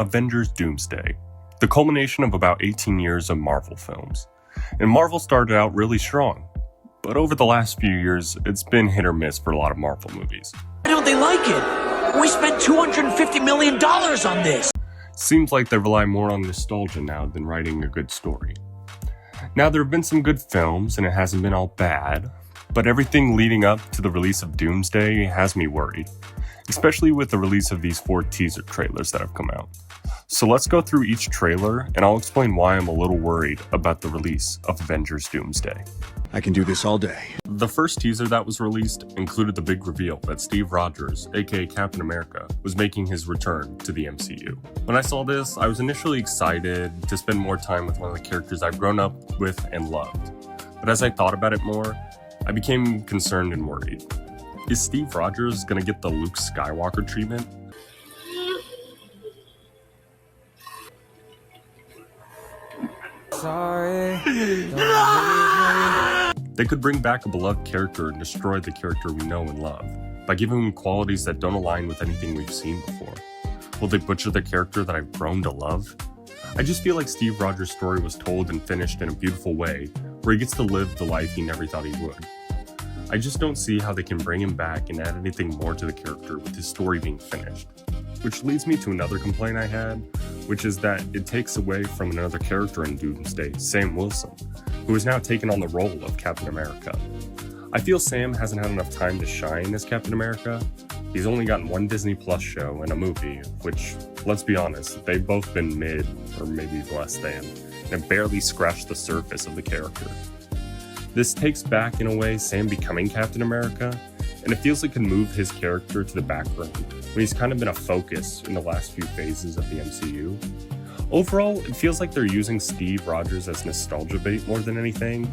Avengers Doomsday, the culmination of about 18 years of Marvel films. And Marvel started out really strong, but over the last few years, it's been hit or miss for a lot of Marvel movies. Why don't they like it? We spent $250 million on this! Seems like they rely more on nostalgia now than writing a good story. Now, there have been some good films, and it hasn't been all bad, but everything leading up to the release of Doomsday has me worried, especially with the release of these 4 teaser trailers that have come out. So let's go through each trailer, and I'll explain why I'm a little worried about the release of Avengers Doomsday. I can do this all day. The first teaser that was released included the big reveal that Steve Rogers, aka Captain America, was making his return to the MCU. When I saw this, I was initially excited to spend more time with one of the characters I've grown up with and loved. But as I thought about it more, I became concerned and worried. Is Steve Rogers gonna get the Luke Skywalker treatment? Sorry. They could bring back a beloved character and destroy the character we know and love by giving him qualities that don't align with anything we've seen before. Will they butcher the character that I've grown to love? I just feel like Steve Rogers' story was told and finished in a beautiful way where he gets to live the life he never thought he would. I just don't see how they can bring him back and add anything more to the character with his story being finished. Which leads me to another complaint I had, which is that it takes away from another character in Doomsday, Sam Wilson, who has now taken on the role of Captain America. I feel Sam hasn't had enough time to shine as Captain America. He's only gotten one Disney Plus show and a movie, which, let's be honest, they've both been mid, or maybe less than, and barely scratched the surface of the character. This takes back, in a way, Sam becoming Captain America, and it feels like it can move his character to the background, when he's kind of been a focus in the last few phases of the MCU. Overall, it feels like they're using Steve Rogers as nostalgia bait more than anything,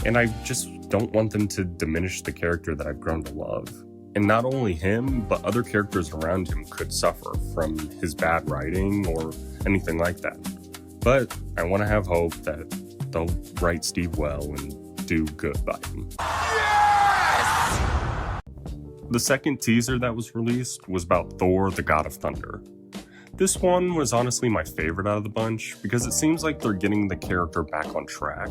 and I just don't want them to diminish the character that I've grown to love. And not only him, but other characters around him could suffer from his bad writing or anything like that. But I want to have hope that they'll write Steve well and do good by him. The second teaser that was released was about Thor, the God of Thunder. This one was honestly my favorite out of the bunch because it seems like they're getting the character back on track.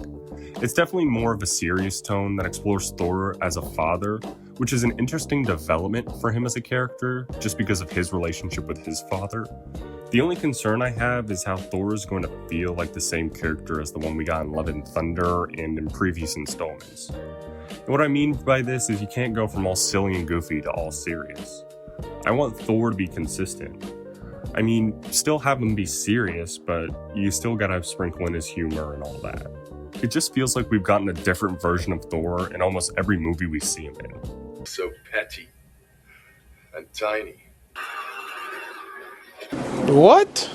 It's definitely more of a serious tone that explores Thor as a father, which is an interesting development for him as a character just because of his relationship with his father. The only concern I have is how Thor is going to feel like the same character as the one we got in Love and Thunder and in previous installments. And what I mean by this is you can't go from all silly and goofy to all serious. I want Thor to be consistent. I mean, still have him be serious, but you still gotta sprinkle in his humor and all that. It just feels like we've gotten a different version of Thor in almost every movie we see him in. So petty and tiny. What?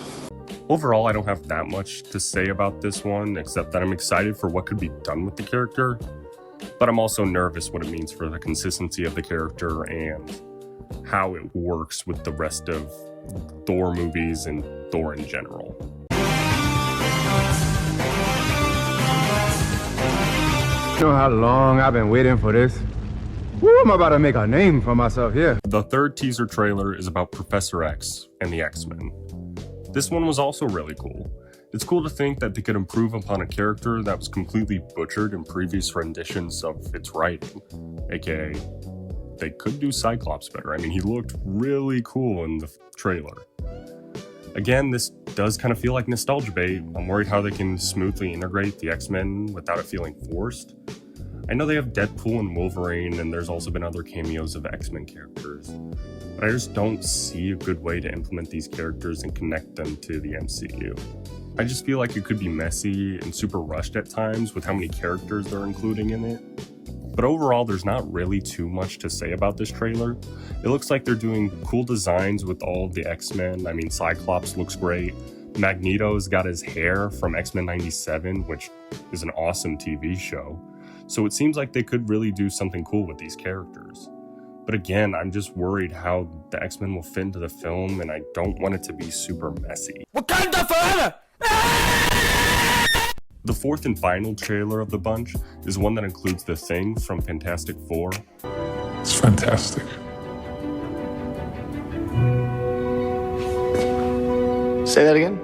Overall, I don't have that much to say about this one, except that I'm excited for what could be done with the character, but I'm also nervous what it means for the consistency of the character and how it works with the rest of Thor movies and Thor in general. You know how long I've been waiting for this? Woo, I'm about to make a name for myself here. The third teaser trailer is about Professor X and the X-Men. This one was also really cool. It's cool to think that they could improve upon a character that was completely butchered in previous renditions of its writing, aka they could do Cyclops better. I mean, he looked really cool in the trailer. Again, this does kind of feel like nostalgia bait. I'm worried how they can smoothly integrate the X-Men without it feeling forced. I know they have Deadpool and Wolverine, and there's also been other cameos of X-Men characters, but I just don't see a good way to implement these characters and connect them to the MCU. I just feel like it could be messy and super rushed at times with how many characters they're including in it. But overall, there's not really too much to say about this trailer. It looks like they're doing cool designs with all of the X-Men. I mean, Cyclops looks great. Magneto's got his hair from X-Men 97, which is an awesome TV show. So it seems like they could really do something cool with these characters. But again, I'm just worried how the X-Men will fit into the film, and I don't want it to be super messy. Wakanda forever! The fourth and final trailer of the bunch is one that includes the Thing from Fantastic Four. It's fantastic. Say that again?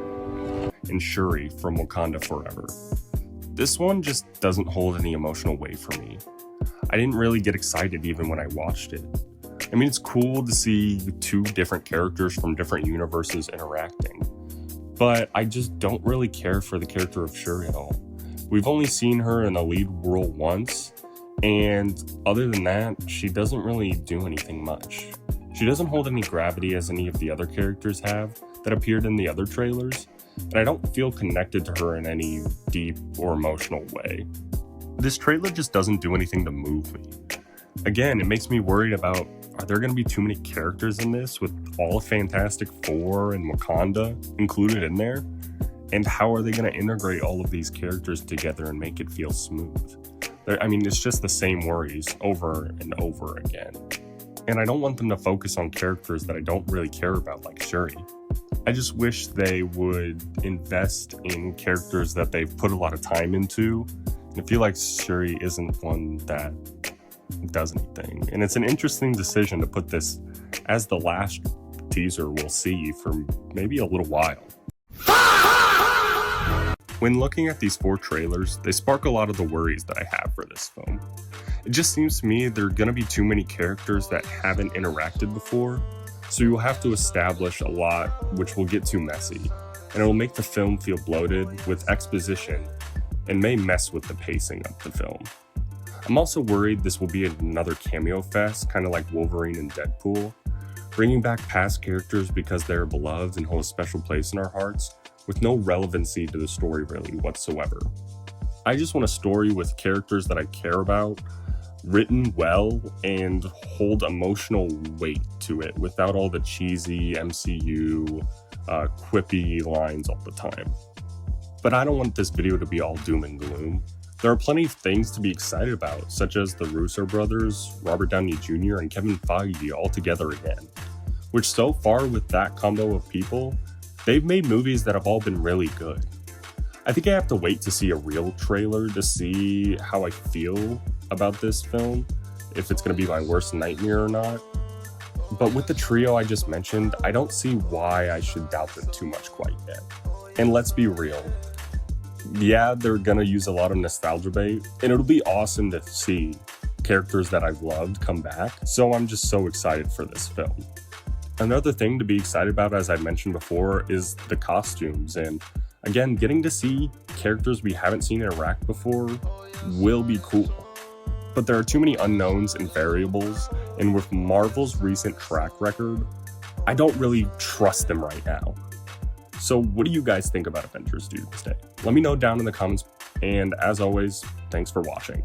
and Shuri from Wakanda Forever. This one just doesn't hold any emotional weight for me. I didn't really get excited even when I watched it. I mean, it's cool to see two different characters from different universes interacting, but I just don't really care for the character of Shuri at all. We've only seen her in a lead role once, and other than that, she doesn't really do anything much. She doesn't hold any gravity as any of the other characters have that appeared in the other trailers, and I don't feel connected to her in any deep or emotional way. This trailer just doesn't do anything to move me. Again, it makes me worried about, are there going to be too many characters in this with all of Fantastic Four and Wakanda included in there? And how are they going to integrate all of these characters together and make it feel smooth? I mean, it's just the same worries over and over again. And I don't want them to focus on characters that I don't really care about, like Shuri. I just wish they would invest in characters that they've put a lot of time into. And I feel like Shuri isn't one that does anything. And it's an interesting decision to put this as the last teaser we'll see for maybe a little while. When looking at these 4 trailers, they spark a lot of the worries that I have for this film. It just seems to me there are going to be too many characters that haven't interacted before, so you will have to establish a lot, which will get too messy, and it will make the film feel bloated with exposition and may mess with the pacing of the film. I'm also worried this will be another cameo fest, kind of like Wolverine and Deadpool, bringing back past characters because they're beloved and hold a special place in our hearts, with no relevancy to the story really whatsoever. I just want a story with characters that I care about, written well, and hold emotional weight to it without all the cheesy MCU, quippy lines all the time. But I don't want this video to be all doom and gloom. There are plenty of things to be excited about, such as the Russo brothers, Robert Downey Jr., and Kevin Feige all together again, which so far with that combo of people, they've made movies that have all been really good. I think I have to wait to see a real trailer to see how I feel about this film, if it's going to be my worst nightmare or not. But with the trio I just mentioned, I don't see why I should doubt them too much quite yet. And let's be real. Yeah, they're going to use a lot of nostalgia bait, and it'll be awesome to see characters that I've loved come back, so I'm just so excited for this film. Another thing to be excited about, as I mentioned before, is the costumes, and again, getting to see characters we haven't seen interact before will be cool. But there are too many unknowns and variables, and with Marvel's recent track record, I don't really trust them right now. So what do you guys think about Avengers Doomsday? Let me know down in the comments, and as always, thanks for watching.